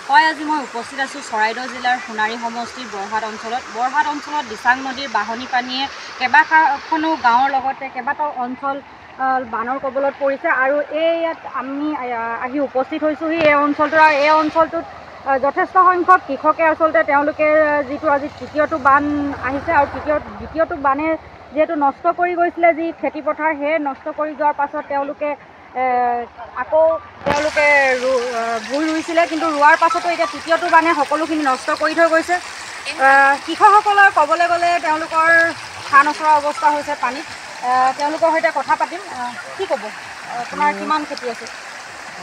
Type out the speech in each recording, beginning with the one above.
হয়, আজি মই উপস্থিত আছোঁ চৰাইদেউ জিলাৰ সোণাৰী সমষ্টিৰ বৰহাট অঞ্চলত দিচাং নদীৰ বাঢ়নী পানীয়ে কেইবাখনো গাঁৱৰ লগতে কেইবাটাও অঞ্চল বানৰ কবলত পৰিছে আৰু ইয়াত আমি আহি উপস্থিত হৈছোঁহি এই অঞ্চলটোত যথেষ্ট সংখ্যক কৃষকে আচলতে তেওঁলোকে যিটো আজি তৃতীয়টো বান আহিছে আৰু দ্বিতীয়টো বানে যিহেতু নষ্ট কৰি গৈছিলে যি খেতিপথাৰ সেই নষ্ট কৰি যোৱাৰ পাছত তেওঁলোকে ভুই ৰুইছিলে, কিন্তু ৰোৱাৰ পাছতো এতিয়া তৃতীয়টো বানে সকলোখিনি নষ্ট কৰি থৈ গৈছে। কৃষকসকলৰ ক'বলৈ গ'লে তেওঁলোকৰ ধান নচৰা অৱস্থা হৈছে পানীত। তেওঁলোকৰ সৈতে কথা পাতিম। কি ক'ব, আপোনাৰ কিমান খেতি আছে?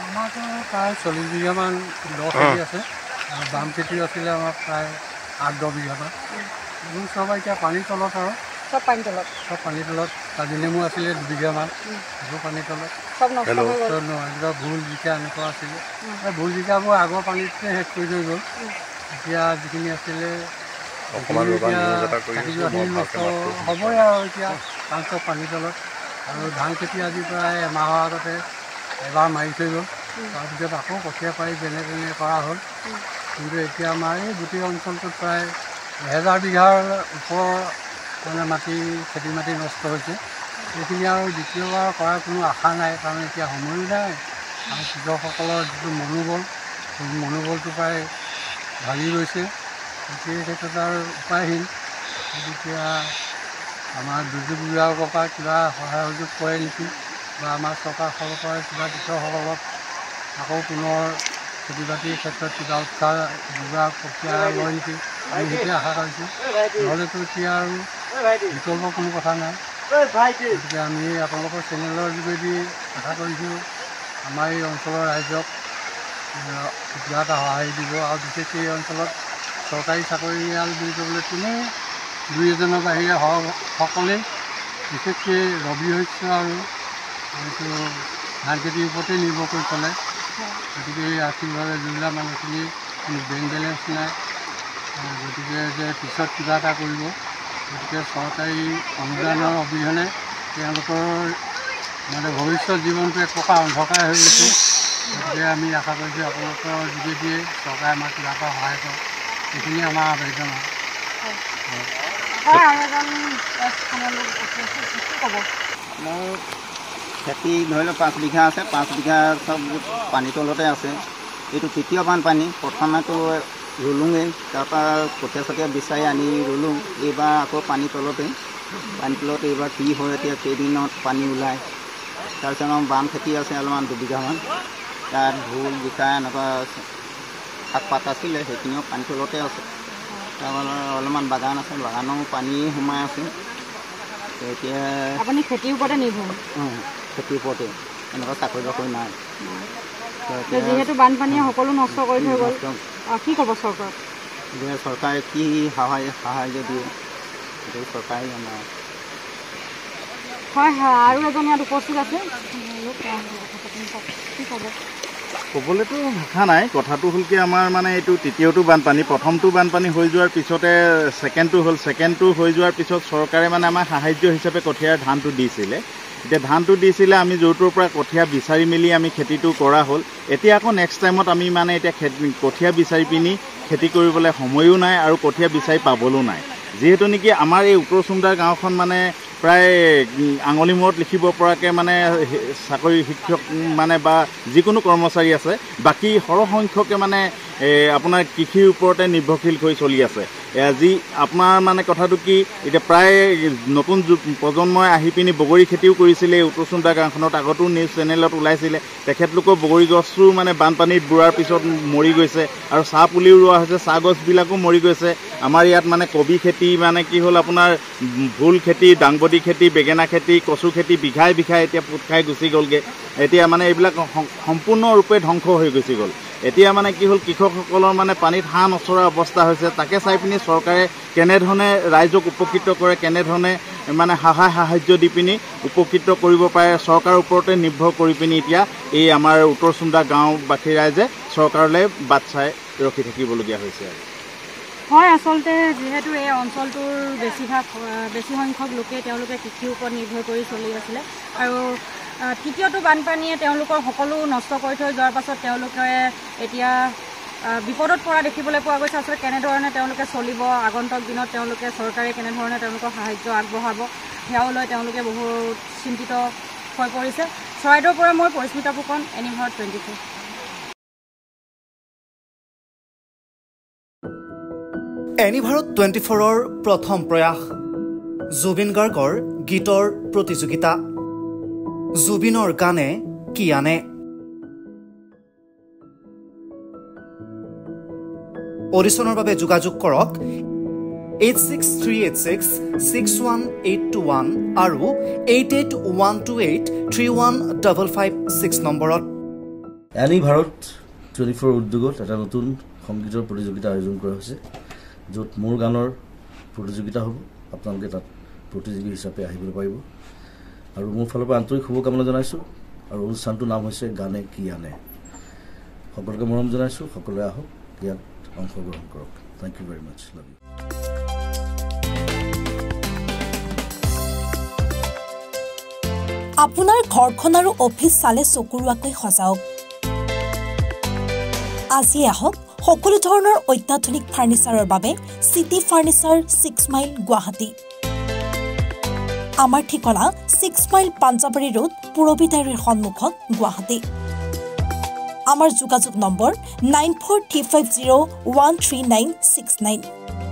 আমাৰতো প্ৰায় 40 বিঘামান দ খেতি আছে আৰু বাম খেতি আছিলে আমাৰ প্ৰায় 8-10 বিঘামান। চব এতিয়া পানীৰ তলত আৰু চব পানীৰ তলত। কাজি নেমু আছিলে 2 বিঘামান, সেইবোৰ পানীৰ তলত চব নষ্ট হৈ গ'ল। একদম ভোল জিকা এনেকুৱা আছিলে, ভোল জিকাবোৰ আগৰ পানীতে শেষ কৰি থৈ গ'ল। এতিয়া যিখিনি আছিলে নষ্ট হ'বই আৰু এতিয়া কাৰণ চব পানীৰ তলত। আৰু ধান খেতি আজি প্ৰায় এমাহৰ আগতে এবাৰ মাৰি থৈ গ'ল, তাৰপিছত আকৌ কঠীয়া পাৰি যেনে তেনে কৰা হ'ল। কিন্তু এতিয়া আমাৰ এই গোটেই অঞ্চলটোত প্ৰায় 1000 বিঘাৰ ওপৰৰ মাটি খেতি মাটি নষ্ট হৈছে। সেইখিনি আৰু দ্বিতীয়বাৰ কৰাৰ কোনো আশা নাই, কাৰণ এতিয়া সময়ো নাই আৰু কৃষকসকলৰ যিটো মনোবলটো প্ৰায় ভাগি গৈছে। সেই ক্ষেত্ৰত আৰু উপায়হীন। এতিয়া আমাৰ দুৰ্যোগ বিভাগৰ পৰা কিবা সহায় সহযোগ কৰে নেকি, বা আমাৰ চৰকাৰৰ ফালৰ পৰা কিবা কৃষকসকলক আকৌ পুনৰ খেতি বাতিৰ ক্ষেত্ৰত কিবা উৎসাহ যোগোৱা প্ৰক্ৰিয়া লয় নেকি, আমি সেইটোৱে আশা কৰিছোঁ। নহ'লেতো এতিয়া আৰু বিকল্প কোনো কথা নাই। গতিকে আমি আপোনালোকৰ চেনেলৰ যোগেদি আশা কৰিছোঁ আমাৰ এই অঞ্চলৰ ৰাইজক কিবা এটা সহায় দিব। আৰু বিশেষকৈ এই অঞ্চলত চৰকাৰী চাকৰিয়াল বুলি ক'বলৈ কোনেও 2-এজনৰ বাহিৰে সকলেই বিশেষকৈ ৰবি শস্য আৰু এইটো ধান খেতিৰ ওপৰতে নিৰ্ভৰ কৰি চলে। গতিকে আৰ্থিকভাৱে যিবিলাক মানুহখিনি বেংক বেলেঞ্চ নাই, গতিকে যে পিছত কিবা এটা কৰিব, গতিকে চৰকাৰী অনুদানৰ অবিহনে তেওঁলোকৰ ভৱিষ্যত জীৱনটো এক প্ৰকাৰ অন্ধকাৰ হৈ গৈছে। গতিকে আমি আশা কৰিছোঁ আপোনালোকৰ যোগেদিয়ে চৰকাৰে আমাক কিবা এটা সহায় কৰক, এইখিনি আমাৰ আবেদন। মোৰ খেতি ধৰি লওক 5 বিঘা আছে, 5 বিঘা চব পানী তলতে আছে। এইটো তৃতীয় বানপানী। প্ৰথমেতো ৰুলোঁগৈ, তাৰপৰা কঠীয়া বিচাৰি আনি ৰুলোঁ। এইবাৰ আকৌ পানী তলতে এইবাৰ কি হয় এতিয়া কেইদিনত পানী ওলায়। তাৰপিছত আমাৰ বাম খেতি আছে অলপমান 2 বিঘামান, তাত ভোল জিকা এনেকুৱা শাক পাত আছিলে, সেইখিনিও পানী তলতে আছে। তাৰপৰা অলপমান বাগান আছে, বাগানো পানী সোমাই আছে। এতিয়া আপুনি খেতিৰ ওপৰতে নিৰ্ভৰ? খেতিৰ ওপৰতে, এনেকুৱা চাকৰি বাকৰি নাই। যিহেতু বানপানীয়ে সকলো নষ্ট কৰি থৈ গ'ল, কি ক'ব চৰকাৰক? যে চৰকাৰে কি সাহাৰ্য দিয়ে সেইটো চৰকাৰে জানে। হয়, আৰু এজন ইয়াত উপস্থিত আছে, কি ক'ব? ক'বলৈতো ভাষা নাই। কথাটো হ'ল কি, আমাৰ এইটো তৃতীয়টো বানপানী। প্ৰথমটো বানপানী হৈ যোৱাৰ পিছতে ছেকেণ্ডটো হৈ যোৱাৰ পিছত চৰকাৰে আমাক সাহাৰ্য হিচাপে কঠীয়াৰ ধানটো দিছিলে। এতিয়া ধানটো দিছিলে, আমি য'ৰ ত'ৰ পৰা কঠীয়া বিচাৰি মেলি আমি খেতিটো কৰা হ'ল। এতিয়া আকৌ নেক্সট টাইমত আমি এতিয়া কঠীয়া বিচাৰি পিনি খেতি কৰিবলৈ সময়ো নাই আৰু কঠীয়া বিচাৰি পাবলৈও নাই। যিহেতু নেকি আমাৰ এই উত্তৰ চুমদাৰ গাঁওখন প্ৰায় আঙুলি মূৰত লিখিব পৰাকৈ চাকৰি শিক্ষক বা যিকোনো কৰ্মচাৰী আছে, বাকী সৰহসংখ্যকে আপোনাৰ কৃষিৰ ওপৰতে নিৰ্ভৰশীল হৈ চলি আছে। যি আপোনাৰ কথাটো কি, এতিয়া প্ৰায় নতুন প্ৰজন্মই আহি পিনি বগৰী খেতিও কৰিছিলে এই উত্তৰ চুমদা গাঁওখনত। আগতো নিউজ চেনেলত ওলাইছিলে, তেখেতলোকৰ বগৰী গছো বানপানীত বুঢ়াৰ পিছত মৰি গৈছে, আৰু চাহ পুলিও ৰোৱা হৈছে, চাহ গছবিলাকো মৰি গৈছে। আমাৰ ইয়াত কবি খেতি কি হ'ল, আপোনাৰ ভোল খেতি, দাংবডি খেতি, বেঙেনা খেতি, কচু খেতি বিঘাই এতিয়া পোত খাই গুচি গ'লগৈ। এতিয়া এইবিলাক সম্পূৰ্ণৰূপে ধ্বংস হৈ গুচি গ'ল। এতিয়া কি হ'ল, কৃষকসকলৰ পানীত হাঁহ নচৰা অৱস্থা হৈছে। তাকে চাই পিনি চৰকাৰে কেনেধৰণে ৰাইজক উপকৃত কৰে, কেনেধৰণে সাহাৰ্য দি পিনি উপকৃত কৰিব পাৰে, চৰকাৰৰ ওপৰতে নিৰ্ভৰ কৰি পিনি এতিয়া এই আমাৰ উত্তৰ চুমদা গাঁওবাসী ৰাইজে চৰকাৰলৈ বাট চাই ৰখি থাকিবলগীয়া হৈছে। হয়, আচলতে যিহেতু এই অঞ্চলটোৰ বেছি সংখ্যক লোকে তেওঁলোকে কৃষিৰ ওপৰত নিৰ্ভৰ কৰি চলি আছিলে, আৰু তৃতীয়টো বানপানীয়ে তেওঁলোকৰ সকলো নষ্ট কৰি থৈ যোৱাৰ পাছত তেওঁলোকে এতিয়া বিপদত পৰা দেখিবলৈ পোৱা গৈছে আচলতে কেনেধৰণে তেওঁলোকে চলিব আগন্তুক দিনত তেওঁলোকে চৰকাৰে কেনেধৰণে তেওঁলোকক সাহায্য আগবঢ়াব সেয়াও লৈ তেওঁলোকে বহুত চিন্তিত হৈ পৰিছে চৰাইদেউৰ পৰা মই পৰিস্মিতা ফুকন এনিভাৰত 24 এনিভাৰত 24ৰ প্ৰথম প্ৰয়াস জুবিন গাৰ্গৰ গীতৰ প্ৰতিযোগিতা জুবিনৰ গানে কি আনে অডিশ্যনৰ বাবে যোগাযোগ কৰক 8638661821 আৰু 8812831556 নম্বৰত এনিভাৰত 24 উদ্যোগত এটা নতুন সংগীতৰ প্ৰতিযোগিতা আয়োজন কৰা হৈছে য'ত মোৰ গানৰ প্ৰতিযোগিতা হ'ব আপোনালোকে তাত প্ৰতিযোগী হিচাপে আহিবলৈ পাৰিব আৰু মোৰ ফালৰ পৰা আন্তৰিক শুভকামনা জনাইছোঁ আৰু অনুষ্ঠানটোৰ নাম হৈছে গানে কি আনে সকলোকে মৰম জনাইছোঁ সকলোৱে আহক ইয়াত অংশগ্ৰহণ কৰক thank you very much love you আপোনাৰ ঘৰখন আৰু অফিচ চালে চকুৰুৱাকৈ সজাওক আজি আহক সকলো ধৰণৰ অত্যাধুনিক ফাৰ্নিচাৰৰ বাবে সিটি ফাৰ্নিচাৰ 6 মাইল গুৱাহাটী আমাৰ ঠিকনা 6 মাইল পাঞ্জাবাৰী ৰোড পুৰবিতাৰীৰ সন্মুখত গুৱাহাটী আমাৰ যোগাযোগ নম্বৰ 9435013969